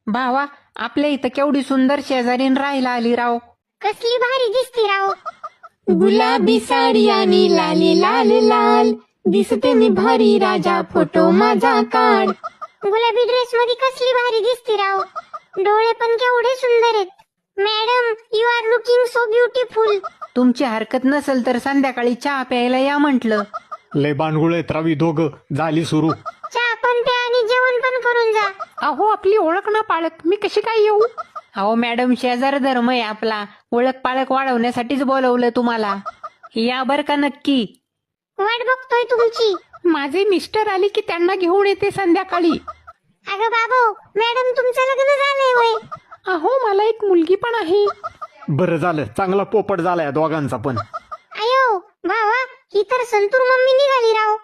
भावा, आपल्या इथं केवढी सुंदर शेजारीन राहायला आली राव. कसली भारी दिसती राव. गुलाबी साडी आणि लाली लाल लाल, दिसते मी भारी राजा, फोटो माझा काढ. गुलाबी ड्रेस मध्ये कसली भारी दिसती राव. डोळे पण केवढे सुंदर आहेत. Madam, you are looking so beautiful. तुमची हरकत नसेल तर संध्याकाळी चहा प्यायला या म्हटलं. लय बांडगुळ आहेत रावी दोघं. झाली सुरू. चहा पण प्या आणि जेवण पण करून जा. अहो, आपली ओळख ना पाळक, मी कशी काय येऊ? अहो मॅडम, शेजार धर्म आहे आपला. ओळख पाळक वाढवण्यासाठीच बोलवलं तुम्हाला. या बर का नक्की. वाट बघतोय तुमची. माझे मिस्टर आले की त्यांना घेऊन येते संध्याकाळी. अगं बाबू, मॅडम तुमचं लग्न झालंय वय. अहो, मला एक मुलगी पण आहे. बरं झालं, चांगला पोपट झालाय दोघांचा पण. अयो भावा, ही तर संतूर मम्मी निघाली राव.